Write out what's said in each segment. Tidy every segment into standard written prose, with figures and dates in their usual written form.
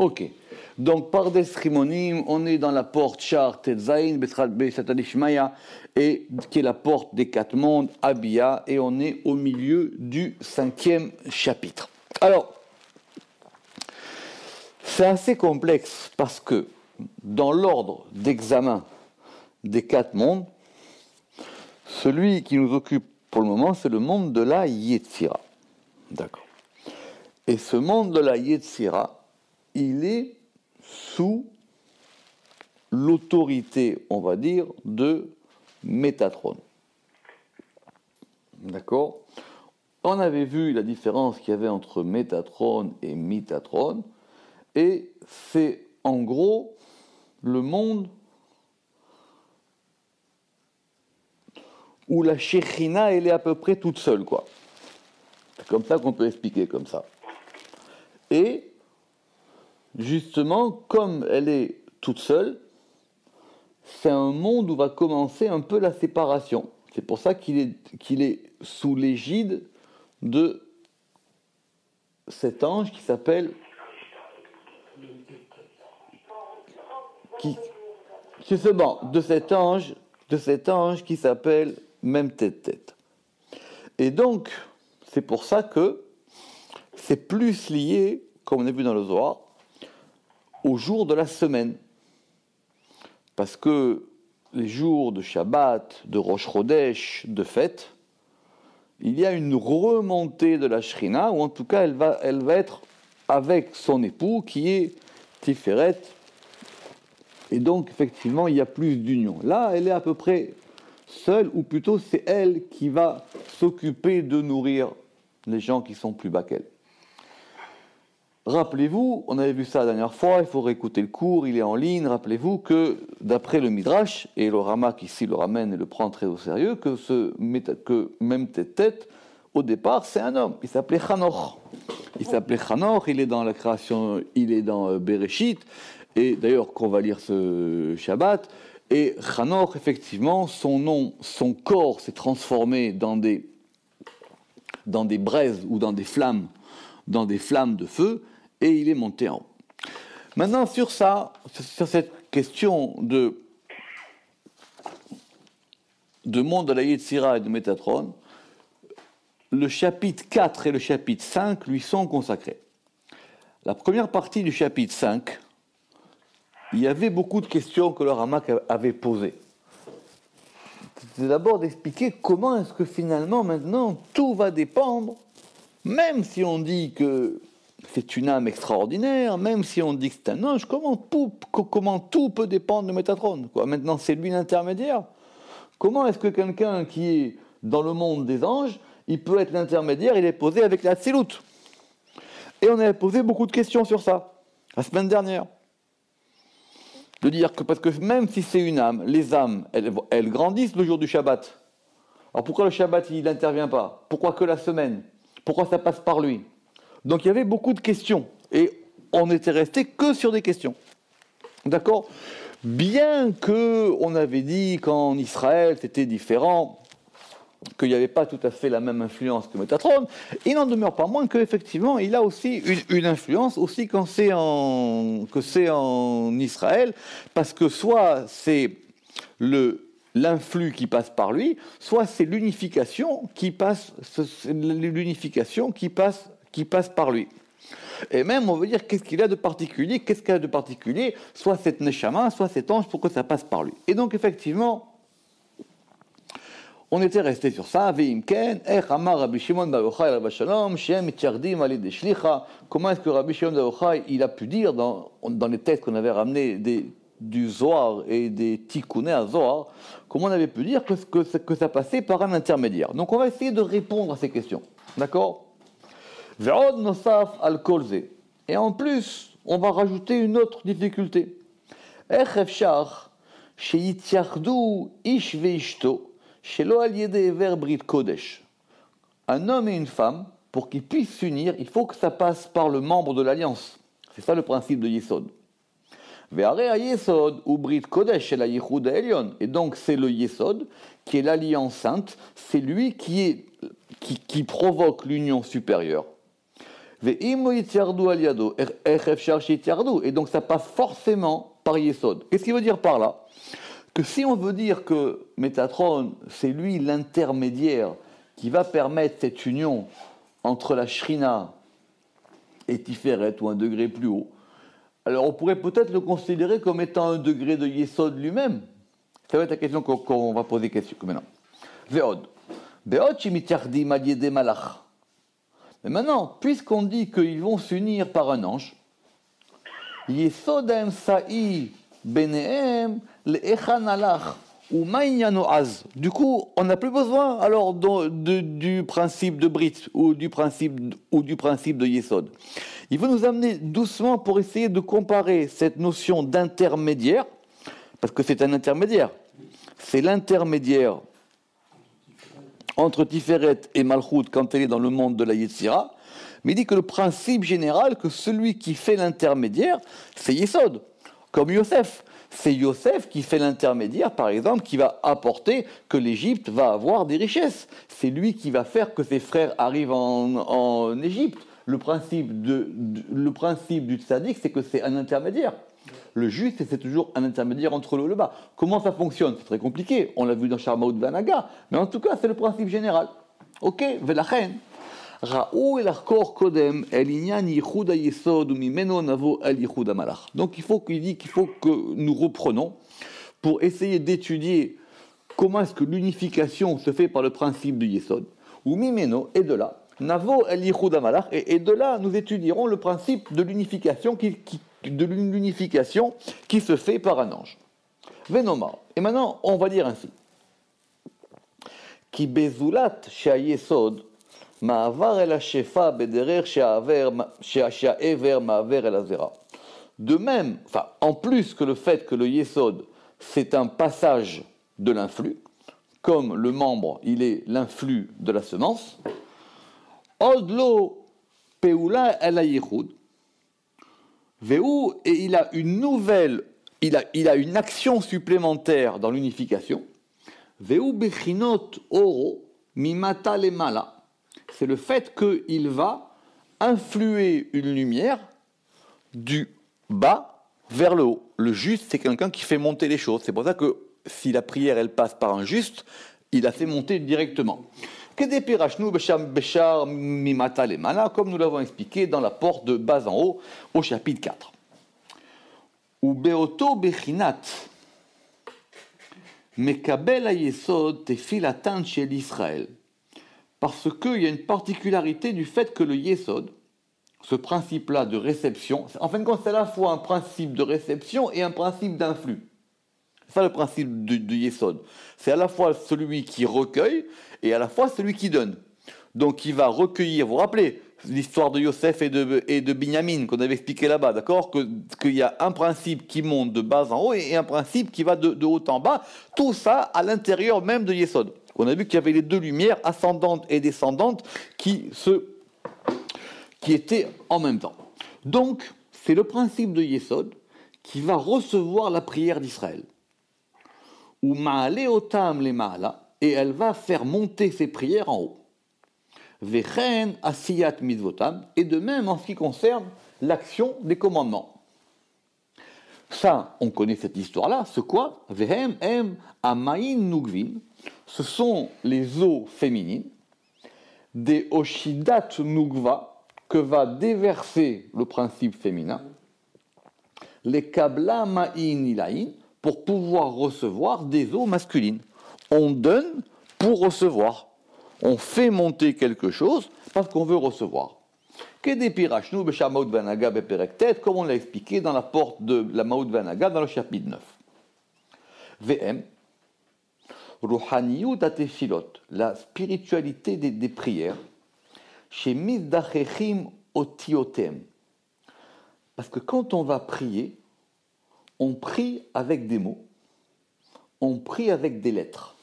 Ok. Donc, par des Rimonim, on est dans la porte Char Tetzain, Besatadishmaya, et qui est la porte des quatre mondes, Abia, et on est au milieu du 5e chapitre. Alors, c'est assez complexe parce que dans l'ordre d'examen des quatre mondes, celui qui nous occupe pour le moment, c'est le monde de la Yetzira. D'accord. Et ce monde de la Yetzira, il est sous l'autorité, on va dire, de Métatron. D'accord ? On avait vu la différence qu'il y avait entre Métatron et Mitatron, et c'est en gros le monde où la Shekhinah, elle est à peu près toute seule, quoi. C'est comme ça qu'on peut expliquer comme ça. Et justement, comme elle est toute seule, c'est un monde où va commencer un peu la séparation. C'est pour ça qu'il est sous l'égide de cet ange qui s'appelle... de cet ange qui s'appelle Memtet. Et donc, c'est pour ça que c'est plus lié, comme on a vu dans le Zohar, au jour de la semaine. Parce que les jours de Shabbat, de Rosh Chodesh, de fête, il y a une remontée de la Shrina, ou en tout cas elle va être avec son époux qui est Tiferet, et donc effectivement il y a plus d'union. Là elle est à peu près seule, ou plutôt c'est elle qui va s'occuper de nourrir les gens qui sont plus bas qu'elle. Rappelez-vous, on avait vu ça la dernière fois, il faut réécouter le cours, il est en ligne, rappelez-vous que d'après le Midrash, et le Rama qui ici le ramène et le prend très au sérieux, que même tête, au départ, c'est un homme, il s'appelait Chanoch. Il est dans la création, il est dans Bereshit, et d'ailleurs qu'on va lire ce Shabbat, et Chanoch, effectivement, son nom, son corps s'est transformé dans des braises ou dans des flammes de feu, et il est monté en haut. Maintenant, sur cette question de monde de la Yetzira et de Métatron, le chapitre 4 et le chapitre 5 lui sont consacrés. La première partie du chapitre 5, il y avait beaucoup de questions que le Ramak avait posées. C'est d'abord d'expliquer comment est-ce que finalement, maintenant, tout va dépendre, même si on dit que c'est une âme extraordinaire, même si on dit que c'est un ange, comment tout peut dépendre de Métatron, quoi. Maintenant, c'est lui l'intermédiaire. Comment est-ce que quelqu'un qui est dans le monde des anges, il peut être l'intermédiaire, il est posé avec la Tzilut. Et on avait posé beaucoup de questions sur ça, la semaine dernière. De dire que, parce que même si c'est une âme, les âmes, elles grandissent le jour du Shabbat. Alors pourquoi le Shabbat, il n'intervient pas ? Pourquoi que la semaine ? Pourquoi ça passe par lui ? Donc il y avait beaucoup de questions, et on n'était resté que sur des questions. D'accord ? Bien qu'on avait dit qu'en Israël c'était différent, qu'il n'y avait pas tout à fait la même influence que Métatron, il n'en demeure pas moins qu'effectivement il a aussi une influence, aussi quand c'est en Israël, parce que soit c'est l'influx qui passe par lui, soit c'est l'unification qui passe par lui. Et même, on veut dire, qu'est-ce qu'il a de particulier, soit cette neshama, soit cet ange, pour que ça passe par lui. Et donc, effectivement, on était resté sur ça. Comment est-ce que Rabbi Shimon bar Yochai, il a pu dire, dans les textes qu'on avait ramenés du Zohar et des Tikkunei à Zohar, comment on avait pu dire que ça passait par un intermédiaire. Donc, on va essayer de répondre à ces questions. D'accord ? Et en plus, on va rajouter une autre difficulté. Un homme et une femme, pour qu'ils puissent s'unir, il faut que ça passe par le membre de l'alliance. C'est ça le principe de Yesod. Et donc c'est le Yesod, qui est l'alliance sainte, c'est lui qui provoque l'union supérieure. Et donc ça passe forcément par Yesod. Qu'est-ce qu'il veut dire par là? Que si on veut dire que Métatron, c'est lui l'intermédiaire qui va permettre cette union entre la Shrina et Tiferet, ou un degré plus haut, alors on pourrait peut-être le considérer comme étant un degré de Yesod lui-même. Ça va être la question qu'on va poser maintenant. Ve'od. Be'od shemityachdim al yedei malach. Mais maintenant, puisqu'on dit qu'ils vont s'unir par un ange, Yesod ha'emsa'i benehem le'echan alach ou ma'inyan az. Du coup, on n'a plus besoin alors du principe de Brit ou du principe de Yesod. Il veut nous amener doucement pour essayer de comparer cette notion d'intermédiaire, parce que c'est un intermédiaire. C'est l'intermédiaire entre Tiferet et Malchut quand elle est dans le monde de la Yetzira, mais il dit que le principe général, que celui qui fait l'intermédiaire, c'est Yesod, comme Yosef. C'est Yosef qui fait l'intermédiaire, par exemple, qui va apporter que l'Égypte va avoir des richesses. C'est lui qui va faire que ses frères arrivent en Égypte. Le principe du tzaddik, c'est que c'est un intermédiaire. Le juste, c'est toujours un intermédiaire entre le haut et le bas. Comment ça fonctionne? C'est très compliqué. On l'a vu dans Sharmaout Vanaga. Mais en tout cas, c'est le principe général. Ok, Velachen. Donc il faut que nous reprenons pour essayer d'étudier comment est-ce que l'unification se fait par le principe de Yesod. Ou mimeno, et de là, navo el yichud amalach, et de là nous étudierons le principe de l'unification qui se fait par un ange. Venomar. Et maintenant, on va dire ainsi. Ki bezulat she'ayesod ma'avar el hashefa bederer she'aver ma'aver el azera. De même, enfin, en plus que le fait que le yesod, c'est un passage de l'influx, comme le membre, il est l'influx de la semence, odlo peula el hayichud, Veu, et il a une action supplémentaire dans l'unification. Veu bechinot oro mimata lemala. C'est le fait qu'il va influer une lumière du bas vers le haut. Le juste, c'est quelqu'un qui fait monter les choses. C'est pour ça que si la prière, elle passe par un juste, il a fait monter directement. Comme nous l'avons expliqué dans la porte de bas en haut, au chapitre 4. Ou beoto bechinat mekabel hayesod tefilatan shel Israël. Parce qu'il y a une particularité du fait que le yesod, ce principe-là de réception, en fin de compte, c'est à la fois un principe de réception et un principe d'influx. C'est ça le principe de Yesod. C'est à la fois celui qui recueille et à la fois celui qui donne. Donc il va recueillir, vous vous rappelez l'histoire de Yosef et de Binyamin qu'on avait expliqué là-bas, d'accord? Qu'il y a un principe qui monte de bas en haut et un principe qui va de haut en bas. Tout ça à l'intérieur même de Yesod. On a vu qu'il y avait les deux lumières, ascendantes et descendantes, qui étaient en même temps. Donc c'est le principe de Yesod qui va recevoir la prière d'Israël. Ou ma'ale otam le ma'ala, et elle va faire monter ses prières en haut. Vechen asiyat mitzvotam, et de même en ce qui concerne l'action des commandements. Ça, on connaît cette histoire-là, c'est quoi? Vehem em amayin nugvin, ce sont les eaux féminines, des oshidat nugva, que va déverser le principe féminin, les kabla ma'in ilayin, pour pouvoir recevoir des eaux masculines. On donne pour recevoir. On fait monter quelque chose parce qu'on veut recevoir. Comme on l'a expliqué dans la porte de la Maout Vanaga dans le chapitre 9. VM, Ruhaniyut atefilot, la spiritualité des prières, chez Mizdachechim otiotem. Parce que quand on va prier, on prie avec des mots, on prie avec des lettres.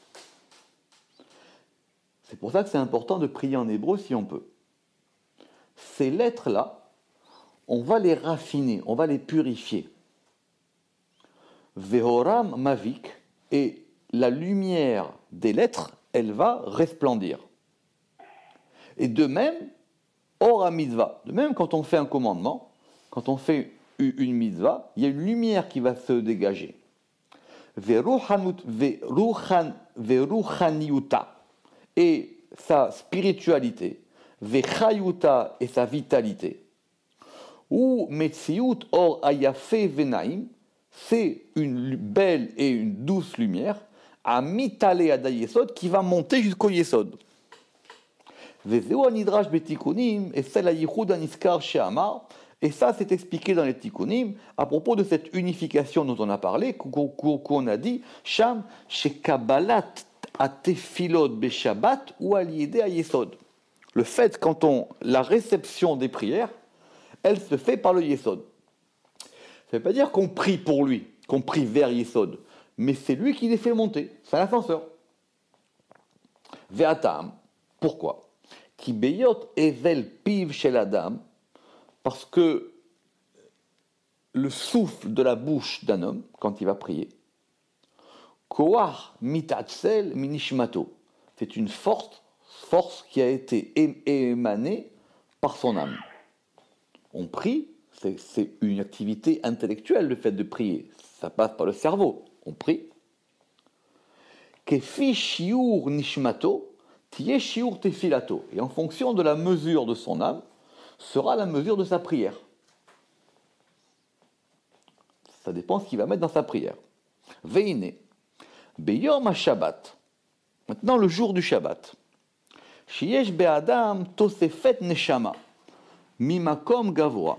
C'est pour ça que c'est important de prier en hébreu si on peut. Ces lettres-là, on va les raffiner, on va les purifier. Vehoram mavik, et la lumière des lettres, elle va resplendir. Et de même, Or à mitzvah, de même quand on fait un commandement, quand on fait une mitzvah, il y a une lumière qui va se dégager. Veruchaniuta et sa spiritualité, vechayuta et sa vitalité. Ou metziut or ayafe venaim, c'est une belle et une douce lumière, à mitale adayesod qui va monter jusqu'au yesod. Vezeu anidrash betikunim et c'est la yichud aniskar she'amar. Et ça, c'est expliqué dans les Tikkunim à propos de cette unification dont on a parlé, qu'on a dit, Sham, shekabalat atefilot beshabbat ou aliyede ayesod. Le fait, la réception des prières, elle se fait par le yesod. Ça ne veut pas dire qu'on prie pour lui, qu'on prie vers yesod, mais c'est lui qui les fait monter. C'est un ascenseur. Ve'atam. Pourquoi? Ki beyot evel piv shel adam. Parce que le souffle de la bouche d'un homme, quand il va prier, koach mitatzel minishmato, c'est une force qui a été émanée par son âme. On prie, c'est une activité intellectuelle, le fait de prier. Ça passe par le cerveau. On prie. Kefi shiur nishmato, tiye shiur tefilato. Et en fonction de la mesure de son âme, sera la mesure de sa prière. Ça dépend ce qu'il va mettre dans sa prière. Veine, beyom ha-shabbat. Maintenant, le jour du Shabbat. Sheyesh be'adam tosefet neshama, mimakom gavoa.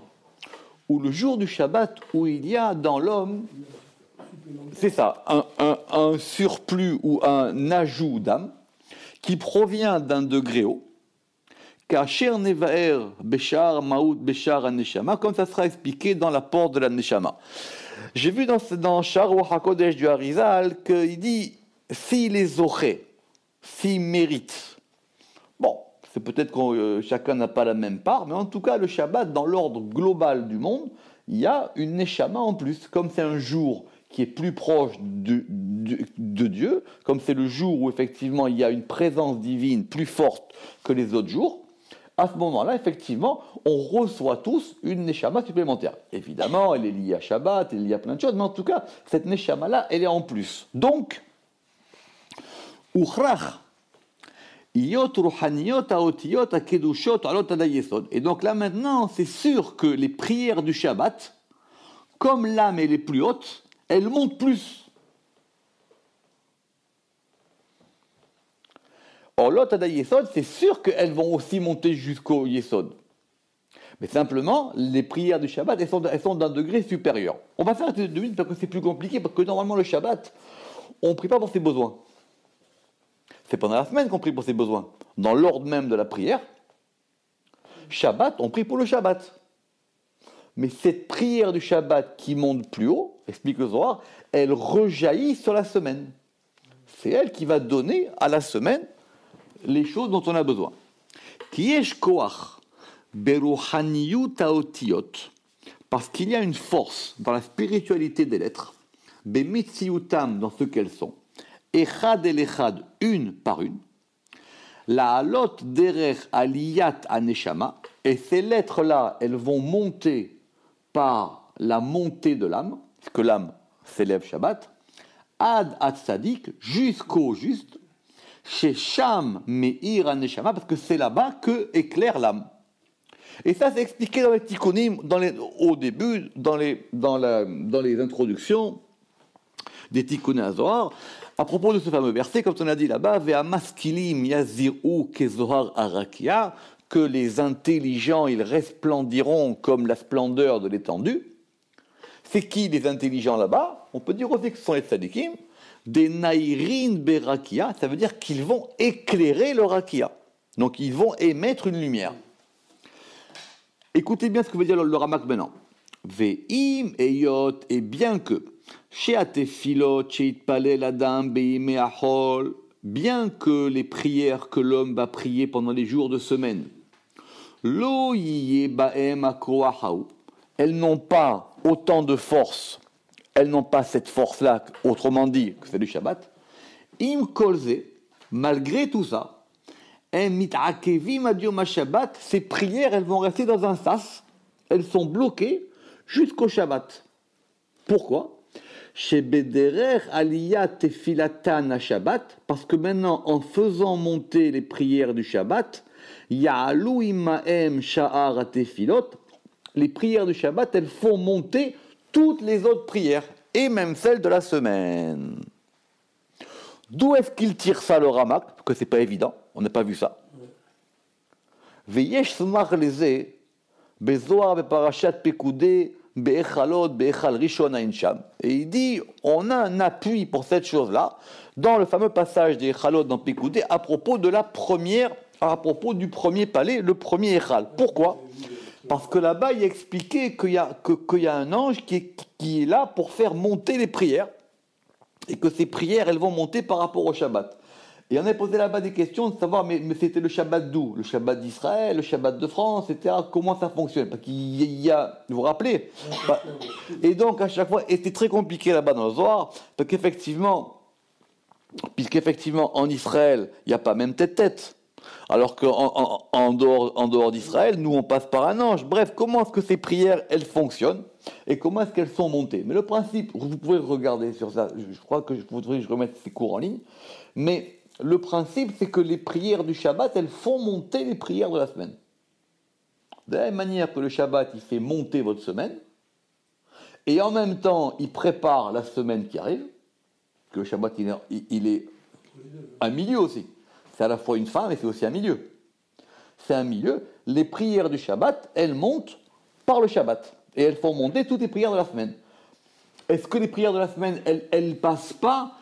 Ou le jour du Shabbat où il y a dans l'homme, c'est ça, un surplus ou un ajout d'âme qui provient d'un degré haut. Kasher nevaer beshar maout beshar an-neshama, comme ça sera expliqué dans la porte de la neshama. J'ai vu dans Shar HaKodesh du Harizal qu'il dit s'il est zoché, s'il mérite. Bon, c'est peut-être que chacun n'a pas la même part, mais en tout cas, le Shabbat, dans l'ordre global du monde, il y a une neshama en plus. Comme c'est un jour qui est plus proche de Dieu, comme c'est le jour où effectivement il y a une présence divine plus forte que les autres jours, à ce moment-là, effectivement, on reçoit tous une neshama supplémentaire. Évidemment, elle est liée à Shabbat, elle est liée à plein de choses, mais en tout cas, cette neshama-là, elle est en plus. Donc, uchrach, iyot ruhaniyot haotiyot hakedushot alot adayesod. Et donc là, maintenant, c'est sûr que les prières du Shabbat, comme l'âme elle est plus haute, elles montent plus. Or, l'autre Ada Yesod, c'est sûr qu'elles vont aussi monter jusqu'au Yesod. Mais simplement, les prières du Shabbat, elles sont d'un degré supérieur. On va faire 2 minutes parce que c'est plus compliqué, parce que normalement, le Shabbat, on ne prie pas pour ses besoins. C'est pendant la semaine qu'on prie pour ses besoins. Dans l'ordre même de la prière, Shabbat, on prie pour le Shabbat. Mais cette prière du Shabbat qui monte plus haut, explique le Zohar, elle rejaillit sur la semaine. C'est elle qui va donner à la semaine les choses dont on a besoin. Kiyesh koach beruhaniyut haotiyot, parce qu'il y a une force dans la spiritualité des lettres, bemitziutam, dans ce qu'elles sont, echad el echad, une par une, la halot derech aliyat aneshama, et ces lettres-là, elles vont monter par la montée de l'âme, parce que l'âme s'élève Shabbat, ad tzadik, jusqu'au juste, chez Sham Meir Aneshama, parce que c'est là-bas que éclaire l'âme. Et ça, c'est expliqué dans les Tikkunim, au début, dans les introductions des Tikkunim HaZohar, à propos de ce fameux verset, comme on a dit là-bas, Ve'amaskilim yaziru kezohar arakia, que les intelligents, ils resplendiront comme la splendeur de l'étendue. C'est qui les intelligents là-bas? On peut dire aussi que ce sont les tzadikim. Des naïrin berakia, ça veut dire qu'ils vont éclairer le rakia. Donc ils vont émettre une lumière. Écoutez bien ce que veut dire le Ramak maintenant. Ve'im eyot, et bien que, she'atefilot she'itpalel adam be'ime achol, bien que les prières que l'homme va prier pendant les jours de semaine, lo yiye ba'em akroahaou, elles n'ont pas autant de force. Elles n'ont pas cette force-là, autrement dit, que c'est du Shabbat. Im kolze, malgré tout ça, Ces prières, elles vont rester dans un sas. Elles sont bloquées jusqu'au Shabbat. Pourquoi? Chez Bederer Aliyat Tefilatan Shabbat, parce que maintenant, en faisant monter les prières du Shabbat, Ya'alu Imaem Sha'ar Tefilot, les prières du Shabbat, elles font monter toutes les autres prières, et même celles de la semaine. D'où est-ce qu'il tire ça, le Ramak? Parce que c'est pas évident, on n'a pas vu ça. Veyesh smach leze, bezoar beparashat pekudé, be'echalot, be'echal rishon ha'insham. Et il dit, on a un appui pour cette chose-là, dans le fameux passage des echalot dans Pekudé, à propos de la première, à propos du premier palais, le premier echal. Pourquoi? Parce que là-bas, il expliquait qu'il y a un ange qui est là pour faire monter les prières, et que ces prières, elles vont monter par rapport au Shabbat. Et on a posé là-bas des questions de savoir, mais c'était le Shabbat d'où? Le Shabbat d'Israël, le Shabbat de France, etc. Comment ça fonctionne? Parce qu'il y a, vous vous rappelez? Et donc, à chaque fois, et c'était très compliqué là-bas dans le Zohar, parce puisqu'effectivement, en Israël, il n'y a pas même tête-tête. Alors qu'en dehors d'Israël, nous, on passe par un ange. Bref, comment est-ce que ces prières, elles fonctionnent? Et comment est-ce qu'elles sont montées? Mais le principe, vous pouvez regarder sur ça, je crois que je voudrais que je remette ces cours en ligne, mais le principe, c'est que les prières du Shabbat, elles font monter les prières de la semaine. De la même manière que le Shabbat, il fait monter votre semaine, et en même temps, il prépare la semaine qui arrive, que le Shabbat, il est un milieu aussi. C'est à la fois une fin, mais c'est aussi un milieu. C'est un milieu. Les prières du Shabbat, elles montent par le Shabbat. Et elles font monter toutes les prières de la semaine. Est-ce que les prières de la semaine, elles passent pas?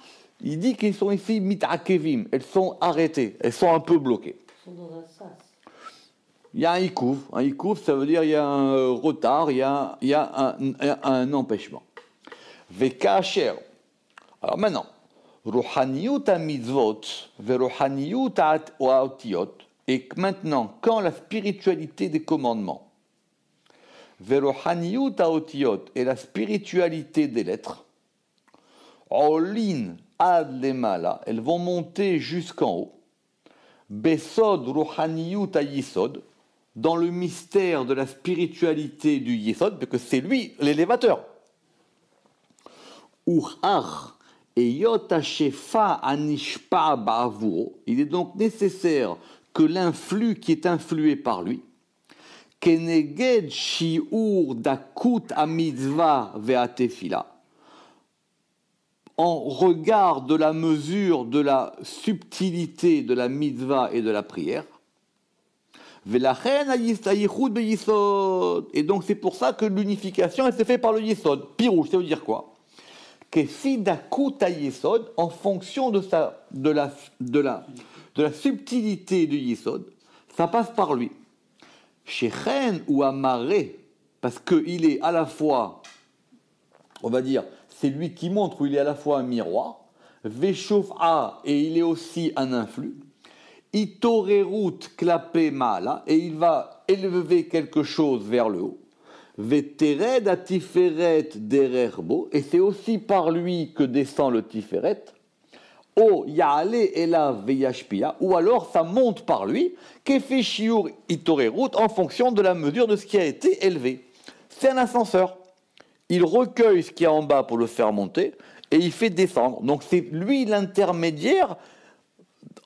Il dit qu'ils sont ici mit'akevim. Elles sont arrêtées. Elles sont un peu bloquées. Elles sont dans un sas. Il y a un hikouf. Un hikouf, ça veut dire il y a un retard, il y a un empêchement. Vekacher. Alors maintenant, Ruhaniyut ha-mitzvot, veruhaniyut ha-otiyot, et maintenant, quand la spiritualité des commandements, veruhaniyut ha-otiyot, et la spiritualité des lettres, olin ad lemala, elles vont monter jusqu'en haut, besod ruhaniyut ha-yisod, dans le mystère de la spiritualité du yisod, parce que c'est lui l'élévateur. Ur'ar, et yota shefa anishpa ba'avuro, il est donc nécessaire que l'influx qui est influé par lui, keneged shi'ur dakut amitzva ve'atefila, en regard de la mesure de la subtilité de la mitzvah et de la prière, ve'lachen yichud be'yisod, et donc c'est pour ça que l'unification elle se fait par le yisod. Pirouche, ça veut dire quoi? En fonction de la subtilité du Yisod, ça passe par lui. Shechen ou Amaré, parce qu'il est à la fois, on va dire, c'est lui qui montre où il est à la fois un miroir, Veshof'a, et il est aussi un influx, Itorerut klapé mala, et il va élever quelque chose vers le haut. Vetered à Tiferet dererbo, et c'est aussi par lui que descend le Tiferet. O Yaale Elav Veyashpia, ou alors ça monte par lui, Kefe Shiur Itorerut, en fonction de la mesure de ce qui a été élevé. C'est un ascenseur. Il recueille ce qu'il y a en bas pour le faire monter, et il fait descendre. Donc c'est lui l'intermédiaire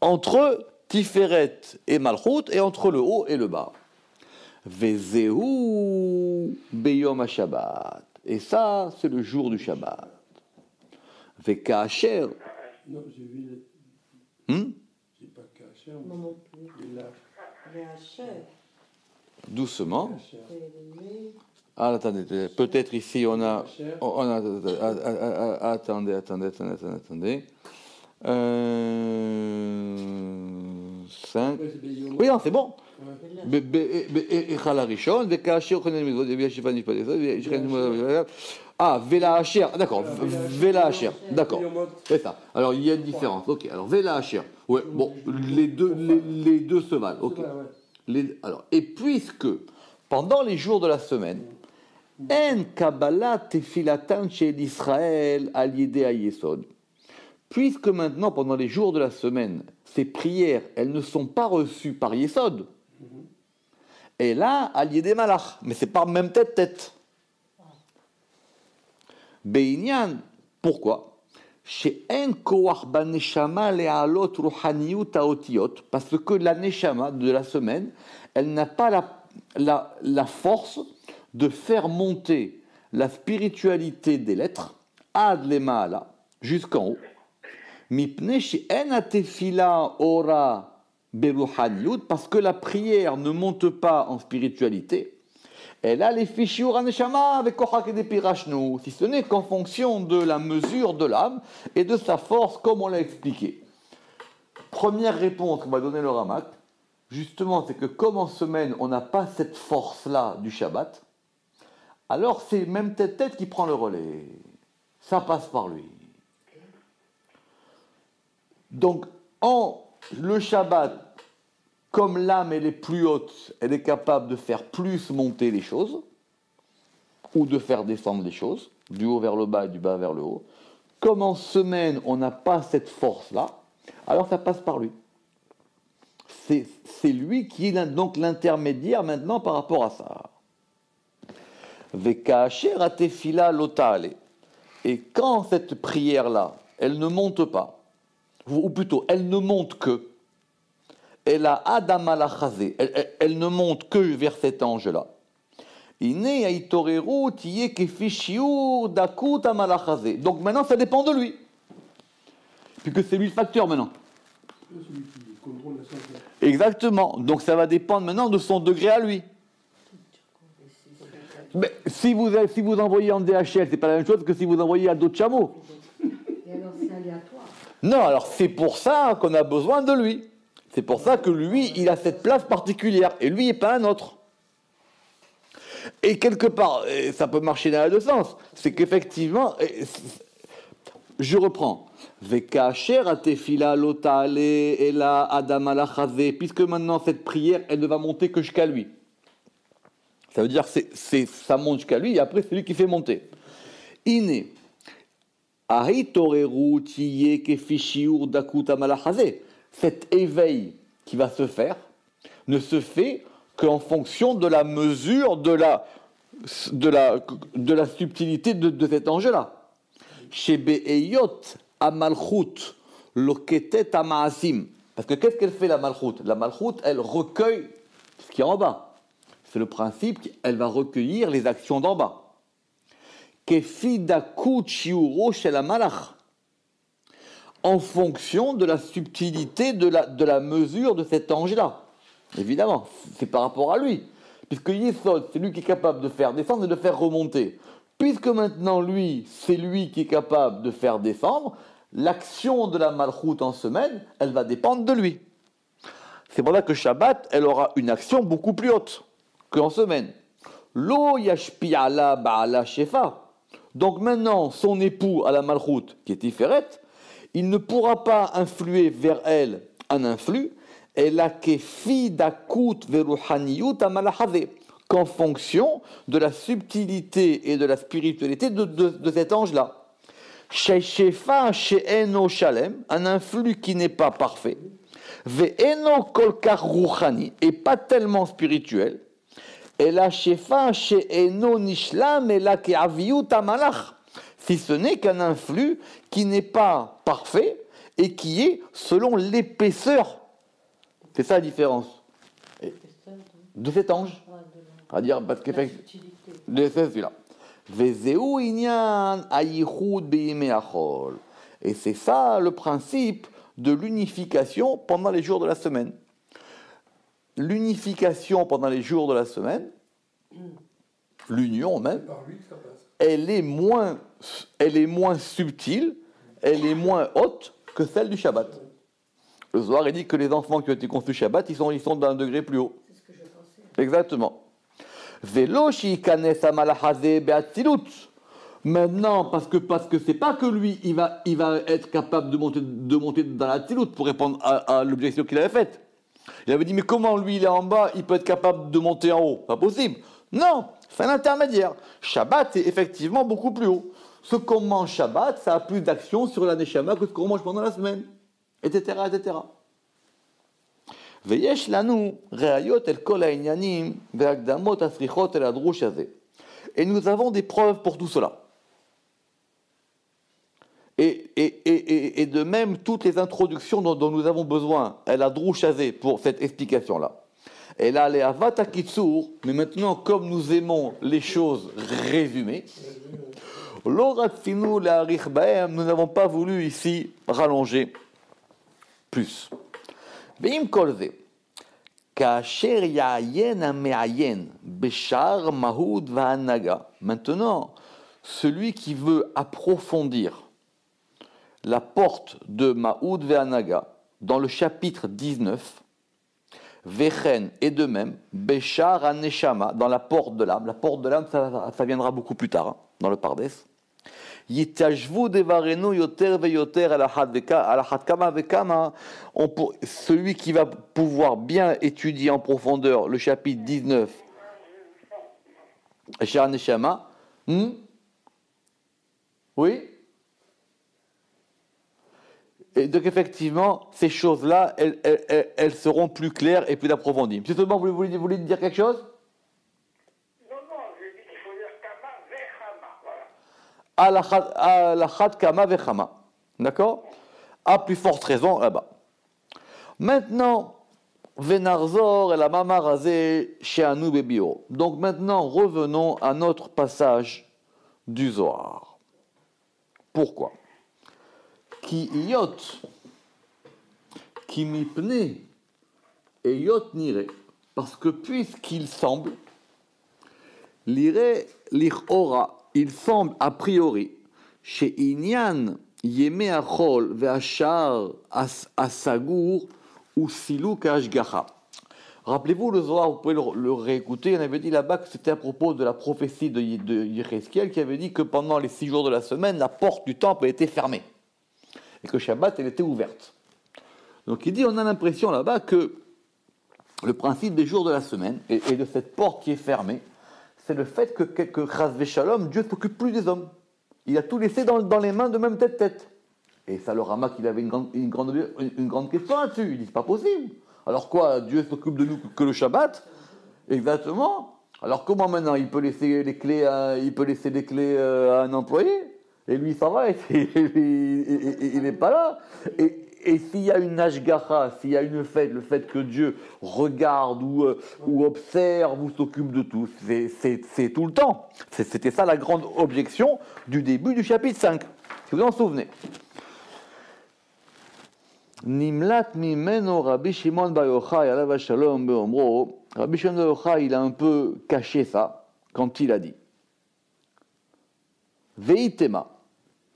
entre Tiferet et Malchut, et entre le haut et le bas. Vezeu beyom ha-Shabbat. Et ça, c'est le jour du Shabbat. Vekacher. Non, j'ai vu. C'est pas Kacher. Non, non plus. Mais Hacher. Doucement. Kacher. Ah, attendez, peut-être ici on a. Attendez. 5. Oui, non, c'est bon. Ah, Vela Hacher, d'accord, Vela Hacher, d'accord, c'est ça. Alors il y a une différence, ok. Alors Vela Hacher, ouais, bon, les deux se valent, ok. Alors, et puisque pendant les jours de la semaine, En Kabbalah Tefilatan chez l'Israël al Yedei Yesod, puisque maintenant, pendant les jours de la semaine, ces prières, elles ne sont pas reçues par Yesod, et là, allié des malach, mais c'est pas même tête-tête. Be'inyan, pourquoi? Parce que la neshama de la semaine, elle n'a pas la force de faire monter la spiritualité des lettres ad lema'ala, jusqu'en haut. Parce que la prière ne monte pas en spiritualité. Elle a les fichiers neshama avec kochak et des pirachnou, si ce n'est qu'en fonction de la mesure de l'âme et de sa force, comme on l'a expliqué. Première réponse qu'on va donner le Ramak, justement, c'est que comme en semaine, on n'a pas cette force-là du Shabbat, alors c'est même tête qui prend le relais. Ça passe par lui. Donc, le Shabbat, comme l'âme elle est plus haute, elle est capable de faire plus monter les choses, ou de faire descendre les choses, du haut vers le bas et du bas vers le haut. Comme en semaine, on n'a pas cette force-là, alors ça passe par lui. C'est lui qui est donc l'intermédiaire maintenant par rapport à ça. Vekacher atefila lotale. Et quand cette prière-là, elle ne monte pas, ou plutôt, elle ne monte que, elle ne monte que vers cet ange-là. Donc maintenant, ça dépend de lui. Puisque c'est lui le facteur maintenant. Celui qui contrôle la santé. Exactement. Donc ça va dépendre maintenant de son degré à lui. Mais si vous envoyez en DHL, c'est pas la même chose que si vous envoyez à d'autres chameaux. Et alors c'est aléatoire. Non, alors c'est pour ça qu'on a besoin de lui. C'est pour ça que lui, il a cette place particulière. Et lui, il n'est pas un autre. Et quelque part, ça peut marcher dans les deux sens. C'est qu'effectivement, je reprends. Puisque maintenant, cette prière, elle ne va monter que jusqu'à lui. Ça veut dire que ça monte jusqu'à lui, et après, c'est lui qui fait monter. Iné. Cet éveil qui va se faire ne se fait qu'en fonction de la mesure de la subtilité de cet ange-là. Chez Be'eyot Amalchut Loketet Amaasim. Parce que qu'est-ce qu'elle fait la Malchut? La Malchut, elle recueille ce qui est en bas. C'est le principe qu'elle va recueillir les actions d'en bas. Kefidakut Shiuro Shel Amalach. En fonction de la subtilité de la mesure de cet ange-là. Évidemment, c'est par rapport à lui. Puisque Yesod, c'est lui qui est capable de faire descendre et de faire remonter. Puisque maintenant, lui, c'est lui qui est capable de faire descendre, l'action de la Malchut en semaine, elle va dépendre de lui. C'est pour ça que Shabbat, elle aura une action beaucoup plus haute qu'en semaine. Lo yashpi ala ba'ala shefa. Donc maintenant, son époux à la Malchut, qui est Tiferet, il ne pourra pas influer vers elle un influx, qu'en fonction de la subtilité et de la spiritualité de cet ange-là. Un influx qui n'est pas parfait, et pas tellement spirituel, si ce n'est qu'un influx qui n'est pas parfait et qui est selon l'épaisseur. C'est ça la différence de cet ange. C'est-à-dire, parce qu'effectivement, c'est celui-là. Et c'est ça le principe de l'unification pendant les jours de la semaine. L'unification pendant les jours de la semaine, l'union même, elle est moins subtile, elle est moins haute que celle du Shabbat. Le Zohar, il dit que les enfants qui ont été conçus Shabbat, ils sont d'un degré plus haut. C'est ce que je pensais. Exactement. Maintenant, parce que c'est pas que lui, il va être capable de monter dans la Tzilut pour répondre à l'objection qu'il avait faite. Il avait dit, mais comment lui, il est en bas, il peut être capable de monter en haut? Pas possible. Non, c'est un intermédiaire. Shabbat est effectivement beaucoup plus haut. ce qu'on mange Shabbat, ça a plus d'action sur la Neshama que ce qu'on mange pendant la semaine, etc., etc. ויש לנו ראיות אל כל העניינים והקדמות הסריחות אל הדרוש הזה. Et nous avons des preuves pour tout cela. Et de même, toutes les introductions dont nous avons besoin, elle a drouch azé pour cette explication-là. Et là, les avata kitsur, mais maintenant, comme nous aimons les choses résumées, l'oratsinu la richbaem, nous n'avons pas voulu ici rallonger plus. Veim kolze, kasher yayen ameayen, beshar mahud va'anaga. Maintenant, celui qui veut approfondir la porte de Mahud ve'anaga dans le chapitre 19, Vechen et de même, Beshar Aneshama, dans la porte de l'âme. La porte de l'âme, ça viendra beaucoup plus tard, hein, dans le Pardes. Yitajvu devarenu yoter veyoter alachat kama vekama. Celui qui va pouvoir bien étudier en profondeur le chapitre 19, Beshar Aneshama. Oui? Et donc effectivement, ces choses-là, elles seront plus claires et plus approfondies. Monsieur Thomas, vous voulez dire quelque chose? Non, j'ai dit qu'il faut dire Kama Vechama, voilà. Alachat Kama Vechama. D'accord? À plus forte raison là-bas. Maintenant, Venarzor et la Mamarazé chez Anu Bebio. Donc maintenant, revenons à notre passage du Zohar. Pourquoi? Qui yot, qui mipne, et yot nire, parce que puisqu'il semble, lire l'ira, il semble a priori, chez Inyan, yeme achol, ve'achar, asagour, ou silou kashgacha. Rappelez-vous le Zohar, vous pouvez le réécouter, on avait dit là-bas que c'était à propos de la prophétie de Yecheskel qui avait dit que pendant les 6 jours de la semaine, la porte du temple était fermée. Et que Shabbat, elle était ouverte. Donc il dit, on a l'impression là-bas que le principe des jours de la semaine, et de cette porte qui est fermée, c'est le fait que Chas Shalom, Dieu ne s'occupe plus des hommes. Il a tout laissé dans les mains de même tête. Et ça, le Rama, qu'il avait une grande question là-dessus. Il dit, c'est pas possible. Alors quoi, Dieu s'occupe de nous que le Shabbat? Exactement. Alors comment maintenant il peut laisser les clés à un employé? Et lui, ça va, il n'est pas là. Et s'il y a une ashgacha, s'il y a le fait que Dieu regarde ou observe ou s'occupe de tout, c'est tout le temps. C'était ça la grande objection du début du chapitre 5, si vous en souvenez. Nimlat mimeno Rabbi Shimon bar Yochai alav shalom beomro. Rabbi Shimon bar Yochai, il a un peu caché ça quand il a dit Veitema.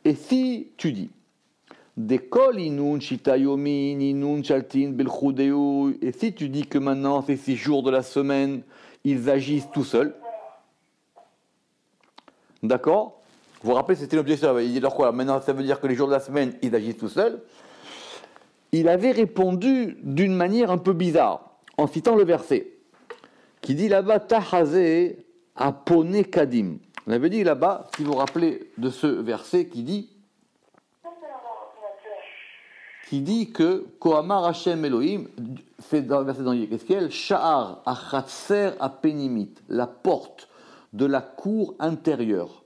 Et si tu dis Dekol inun shitayomin inun shaltin belchudeu, et si tu dis que maintenant ces 6 jours de la semaine ils agissent tout seuls, d'accord? Vous vous rappelez, c'était l'objection. Il dit alors quoi? Maintenant ça veut dire que les jours de la semaine ils agissent tout seuls. Il avait répondu d'une manière un peu bizarre en citant le verset qui dit là-bas Tahazé apone kadim. On avait dit là-bas, si vous vous rappelez de ce verset qui dit que Kohamar Hashem Elohim, c'est dans le verset dans Yecheskel, Sha'ar achatser apenimit, la porte de la cour intérieure.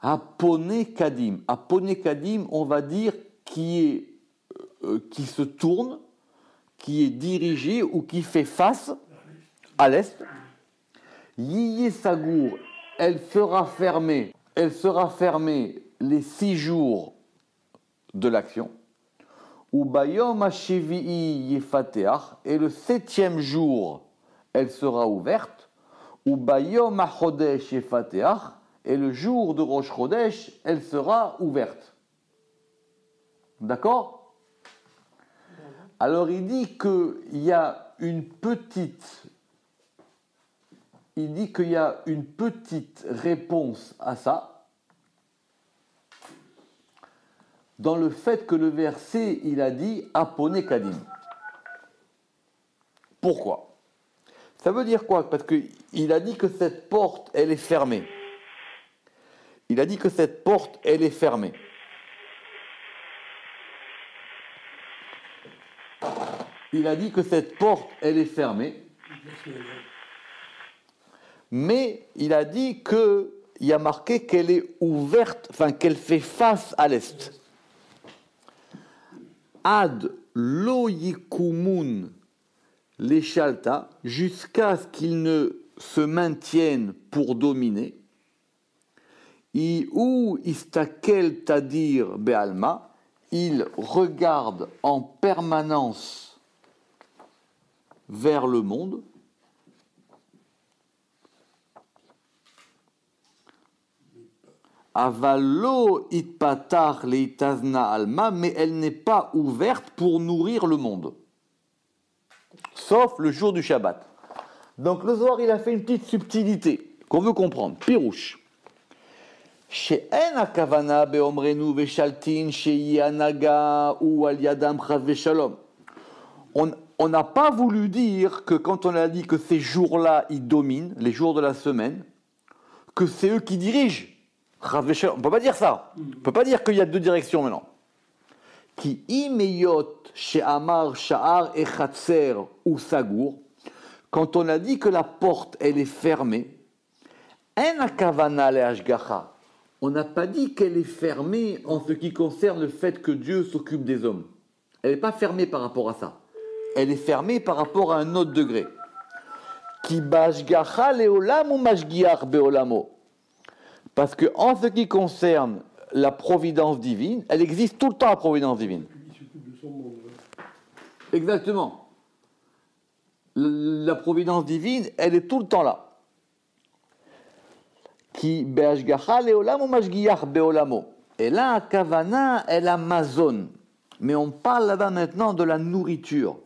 Apone kadim. Apone kadim, on va dire qui se tourne, qui est dirigé ou qui fait face à l'est. Yiye Sagour, elle sera fermée les 6 jours de l'action. Ou Bayom Hashevi'i Yefateach, et le 7e jour, elle sera ouverte. Ou Bayom HaChodesh Yefateach, et le jour de Rosh Chodesh, elle sera ouverte. D'accord? Alors il dit qu'il y a une petite réponse à ça dans le fait que le verset, il a dit Apone Kadim. Pourquoi? Ça veut dire quoi? Parce qu'il a dit que cette porte, elle est fermée. il a dit que cette porte, elle est fermée. Il a dit que cette porte, elle est fermée. Mais il a dit qu'il y a marqué qu'elle est ouverte, enfin qu'elle fait face à l'est. Ad lo yikumun leshalta, jusqu'à ce qu'il ne se maintienne pour dominer. Ou istakel tadir be'alma, il regarde en permanence vers le monde. Avalo itpatar leitazna alma, mais elle n'est pas ouverte pour nourrir le monde. Sauf le jour du Shabbat. Donc le Zohar, il a fait une petite subtilité qu'on veut comprendre. Pirouche. She'en hakavana be'omrenu ve'shaltin she'i anaga ou al yadam chas ve'shalom. On n'a pas voulu dire que quand on a dit que ces jours-là, ils dominent, les jours de la semaine, que c'est eux qui dirigent. On ne peut pas dire ça. On ne peut pas dire qu'il y a deux directions maintenant. Ki imeyot she'amar sha'ar echatser ou sagour. Quand on a dit que la porte, elle est fermée, en hakavana le'ashgacha. On n'a pas dit qu'elle est fermée en ce qui concerne le fait que Dieu s'occupe des hommes. Elle n'est pas fermée par rapport à ça. Elle est fermée par rapport à un autre degré. Ki bashgacha leolam ou mashgiach beolamo. Parce que en ce qui concerne la providence divine, elle existe tout le temps, la providence divine. Il s'occupe de son monde. Exactement. La providence divine, elle est tout le temps là. Qui be'ashgacha leolam ou mashgiach beolamo. Et là, kavana, elle amazone. Mais on parle là-bas maintenant de la nourriture.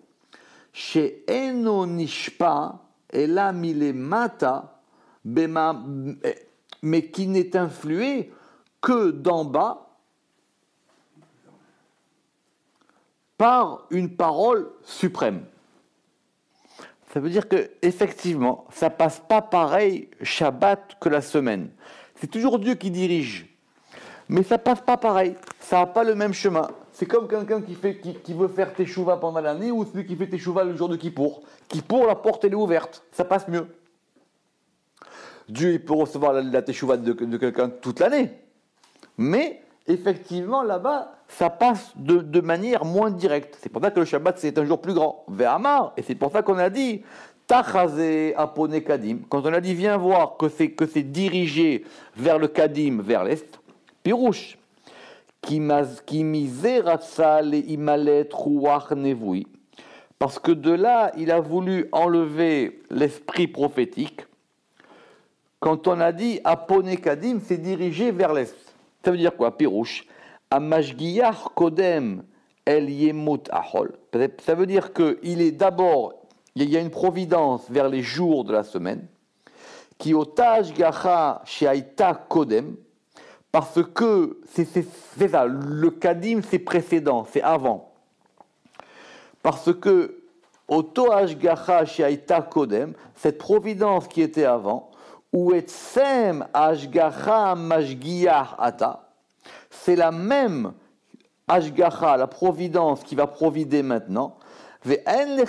Chez eno nishpa, elle a mis les mata, mais qui n'est influé que d'en bas par une parole suprême. Ça veut dire que effectivement, ça passe pas pareil Shabbat que la semaine. C'est toujours Dieu qui dirige, mais ça passe pas pareil. Ça n'a pas le même chemin. C'est comme quelqu'un qui veut faire teshuva pendant l'année ou celui qui fait teshuva le jour de Kippour. Kippour, la porte elle est ouverte, ça passe mieux. Dieu il peut recevoir la teshuva de quelqu'un toute l'année, mais effectivement là-bas, ça passe de manière moins directe. C'est pour ça que le Shabbat c'est un jour plus grand. Ve'amar, et c'est pour ça qu'on a dit Tachazé apone kadim. Quand on a dit viens voir que c'est dirigé vers le kadim, vers l'est. Pirouche. Parce que de là, il a voulu enlever l'esprit prophétique. Quand on a dit apone kadim, c'est dirigé vers l'est. Ça veut dire quoi, Pirouche? Amashgiyach kodem el yemut ahol. Ça veut dire qu'il est d'abord, il y a une providence vers les jours de la semaine, qui otage gacha sheaita kodem, parce que c'est ça, le kadim c'est précédent, c'est avant. Parce que otage gacha sheaita kodem, cette providence qui était avant, ou etsem ashgacha mashgiyach ata, c'est la même ashgacha, la providence qui va provider maintenant. Et de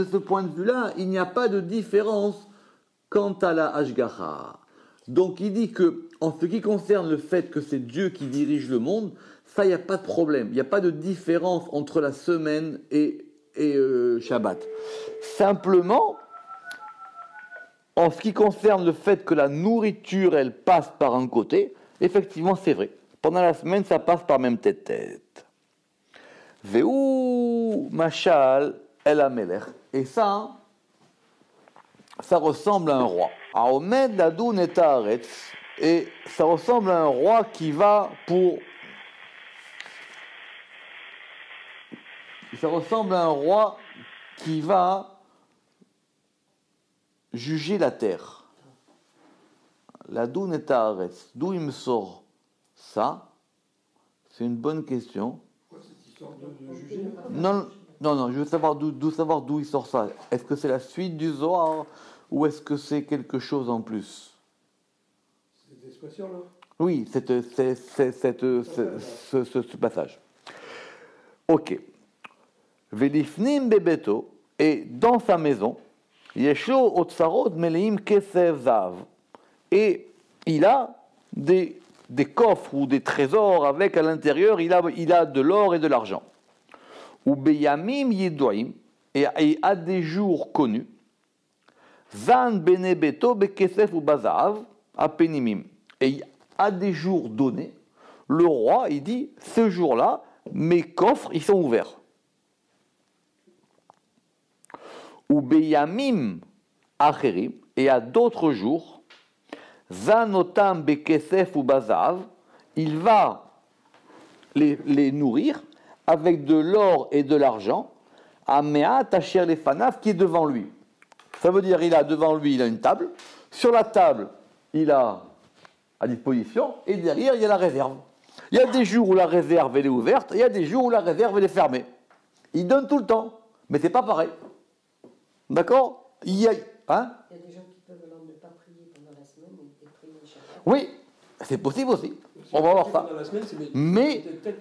ce point de vue-là, il n'y a pas de différence quant à la ashgacha. Donc il dit que, en ce qui concerne le fait que c'est Dieu qui dirige le monde, ça, il n'y a pas de problème. Il n'y a pas de différence entre la semaine et Shabbat. Simplement, en ce qui concerne le fait que la nourriture, elle passe par un côté, effectivement, c'est vrai. Pendant la semaine, ça passe par même tête. Ve'u mashal el amelech. Et ça ressemble à un roi. Aomed ladun et haaretz. Et ça ressemble à un roi qui va pour... Ça ressemble à un roi qui va juger la terre. Ladun et haaretz. D'où il me sort ça? C'est une bonne question. Quoi, cette histoire de juger? Non, je veux savoir d'où il sort ça. Est-ce que c'est la suite du Zohar ou est-ce que c'est quelque chose en plus? expression-là. Oui, ce passage. Ok. Velifnim bebeto, et dans sa maison, Yesho otsarot meleim kesef zav. Et il a des coffres ou des trésors avec à l'intérieur, il a de l'or et de l'argent. Ou beyamim yidoim, et à des jours connus, Zan bene beto bekesef ou bazav, apenimim. Et à des jours donnés, le roi, il dit, ce jour-là, mes coffres, ils sont ouverts. Ou beyamim acherim, et à d'autres jours, zanotam bekesef ou bazav, il va les nourrir avec de l'or et de l'argent, à me'at asher lefanav, qui est devant lui. Ça veut dire, il a devant lui, il a une table, sur la table, il a à disposition, et derrière, il y a la réserve. Il y a des jours où la réserve, elle est ouverte, et il y a des jours où la réserve, elle est fermée. Il donne tout le temps, mais c'est pas pareil. D'accord? Hein? Il y a des gens qui peuvent alors ne pas prier pendant la semaine et prier le Shabbat. Oui, c'est possible aussi. On va voir ça. Pendant la semaine,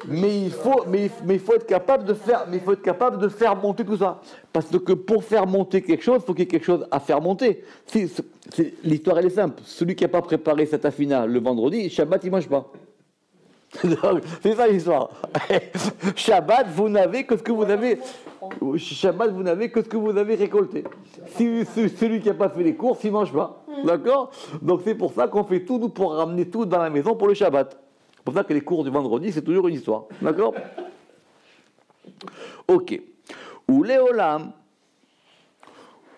Mais il faut être capable de faire monter tout ça. Parce que pour faire monter quelque chose, il faut qu'il y ait quelque chose à faire monter. L'histoire, elle est simple. Celui qui n'a pas préparé cette affina le vendredi, Shabbat, il ne mange pas. C'est ça l'histoire. Shabbat, vous n'avez que ce que vous avez. Shabbat, vous n'avez que ce que vous avez récolté. Si celui qui n'a pas fait les courses, il ne mange pas. D'accord? Donc c'est pour ça qu'on fait tout, nous, pour ramener tout dans la maison pour le Shabbat. C'est pour ça que les courses du vendredi, c'est toujours une histoire. D'accord? Ok. Ou Léolam,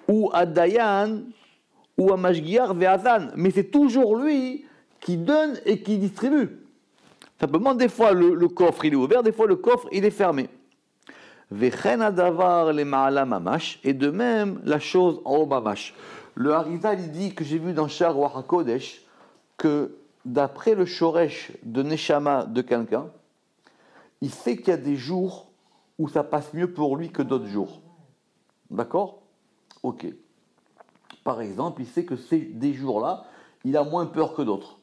ou Adayan, ou Amashgiar Ve'azan. Mais c'est toujours lui qui donne et qui distribue. Simplement, des fois, le coffre, il est ouvert, des fois, le coffre, il est fermé. Vechen adavar le ma'ala mamash, et de même, la chose en haut mamash. Le Harizal, il dit que j'ai vu dans Shar Ruach HaKodesh que d'après le shoresh de Neshama de quelqu'un, il sait qu'il y a des jours où ça passe mieux pour lui que d'autres jours. D'accord? Ok. Par exemple, il sait que ces des jours-là, il a moins peur que d'autres.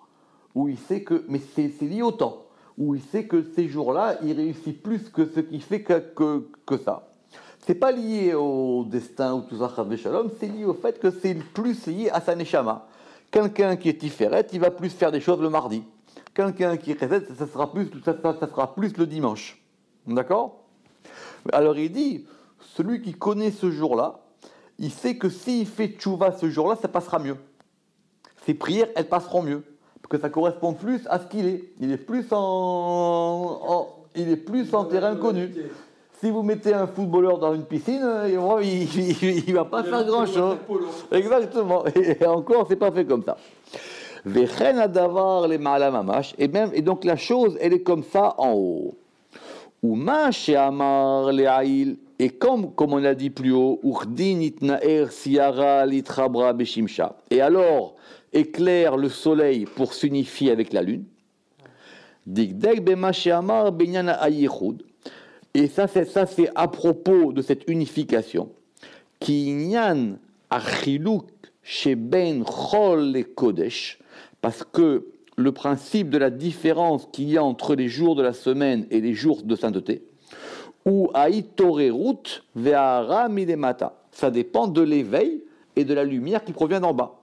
Où il sait que, mais c'est lié au temps. Où il sait que ces jours-là, il réussit plus que ce qui fait que ça. C'est pas lié au destin ou tout ça, Shalom, c'est lié au fait que c'est plus lié à sa neshama. Quelqu'un qui est tiferet, il va plus faire des choses le mardi. Quelqu'un qui est chesed, ça sera plus le dimanche. D'accord? Alors il dit, celui qui connaît ce jour-là, il sait que s'il fait tchouva ce jour-là, ça passera mieux. Ses prières, elles passeront mieux. Parce que ça correspond plus à ce qu'il est. Il est plus en terrain connu. Si vous mettez un footballeur dans une piscine, il ne va pas faire grand-chose. Exactement. Et encore, c'est pas fait comme ça. Vechen adavar le ma'ala mamash. Et donc la chose, elle est comme ça en haut. Uma she'amar le'ail. Et comme on l'a dit plus haut, Urdin itnaer siara litrabra beshimsha. Et alors, éclaire le soleil pour s'unifier avec la lune. Digdeg bema she'amar binyan ha'yichud. Et ça c'est à propos de cette unification. Ki inyan achiluk sheben chol le kodesh. Parce que le principe de la différence qu'il y a entre les jours de la semaine et les jours de sainteté, ou aïtorerut ve'ara milemata. Ça dépend de l'éveil et de la lumière qui provient d'en bas.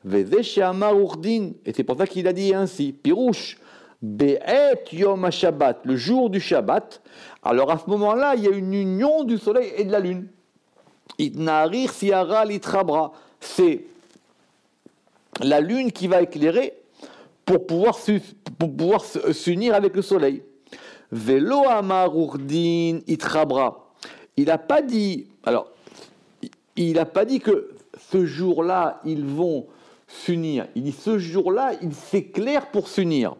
Veze she'amar urdin. Et c'est pour ça qu'il a dit ainsi. Pirouche. Be'et yom ha-shabbat. Le jour du Shabbat. Alors à ce moment-là, il y a une union du soleil et de la lune. Itnarir siara litrabra. C'est la lune qui va éclairer pour pouvoir s'unir avec le soleil. Velo amar urdin itrabra. Il n'a pas dit que ce jour-là, ils vont s'unir. Il dit ce jour-là, il s'éclaire pour s'unir.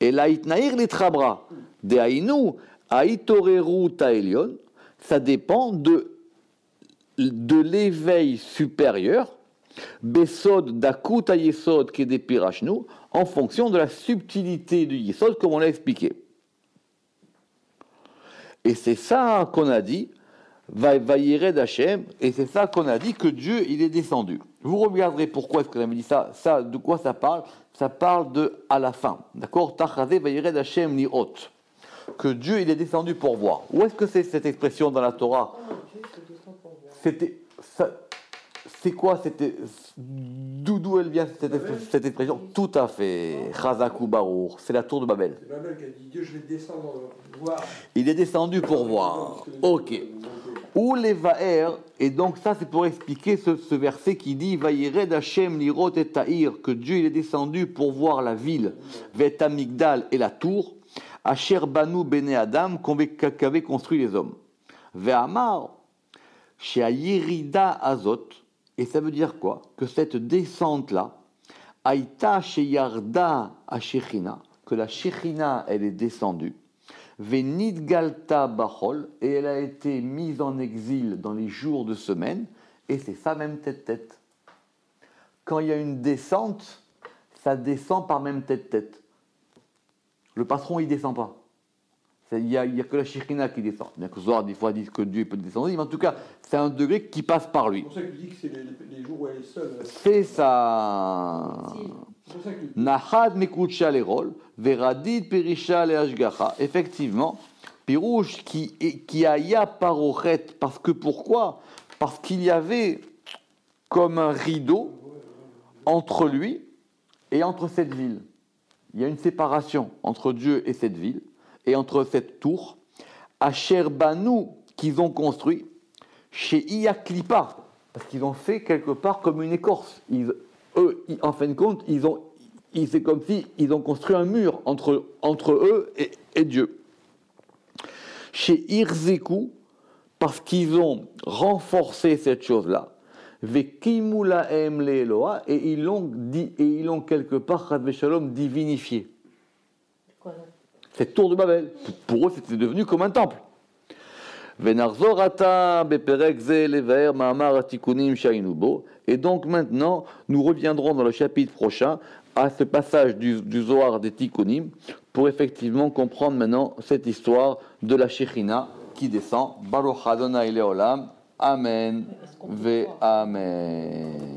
Et la itnair litrabra. De aïnou, aïtoreru taelion. Ça dépend de l'éveil supérieur. Besod dakut ayesod qui est des pirachnu, en fonction de la subtilité du yesod, comme on l'a expliqué. Et c'est ça qu'on a dit, Vayired Hashem, et c'est ça qu'on a dit que Dieu il est descendu. Vous regarderez pourquoi est-ce qu'on avait dit ça. Ça, de quoi ça parle? Ça parle de à la fin, d'accord? Tachazé Vayired Hashem Niot, que Dieu il est descendu pour voir. Où est-ce que c'est cette expression dans la Torah? Dieu se descend pour voir. C'était ça. C'est quoi? C'était d'où elle vient cette expression? Tout à fait. Chazakou Barour, c'est la tour de Babel. C'est Babel qui a dit Dieu, je vais descendre voir. Il est descendu pour voir. Ok. Ou les Vaer, et donc ça c'est pour expliquer ce verset qui dit Vayired Hashem lirot et ta'ir, que Dieu il est descendu pour voir la ville, Vet Amigdal et la tour, Asher Banu Bene Adam, qu'avaient construit les hommes. Ve'amar, chez Yerida Azot, et ça veut dire quoi? Que cette descente-là, Aïta chez Yarda à Shechina, que la Shechina elle est descendue, Venidgalta Bachol, et elle a été mise en exil dans les jours de semaine, et c'est ça même tête-tête. Quand il y a une descente, ça descend par même tête-tête. Le patron, il ne descend pas. Il n'y a que la Shekhinah qui descend. Bien que Zohar, des fois, disent que Dieu peut descendre, mais en tout cas, c'est un degré qui passe par lui. C'est pour ça que tu dis que c'est les jours où elle est seule. C'est ça. C'est pour ça que Nahad mekucha lerol, veradid perisha leashgacha. Effectivement, Pirouche qui aya parochet, parce que pourquoi? Parce qu'il y avait comme un rideau entre lui et entre cette ville. Il y a une séparation entre Dieu et cette ville, et entre cette tour, Asher Banu, qu'ils ont construit, chez Iyaklipa, parce qu'ils ont fait quelque part comme une écorce. En fin de compte, c'est comme si ils ont construit un mur entre eux et Dieu. Chez Irzeku, parce qu'ils ont renforcé cette chose-là, Vekimulaem le Eloa, et ils l'ont quelque part, Chad Veshalom, divinifié. Quoi, là? Cette tour de Babel, pour eux, c'était devenu comme un temple. Et donc maintenant, nous reviendrons dans le chapitre prochain à ce passage du Zohar des Tikkunim pour effectivement comprendre maintenant cette histoire de la Shekhinah qui descend. Baruch Adonai Leolam. Amen. Ve Amen.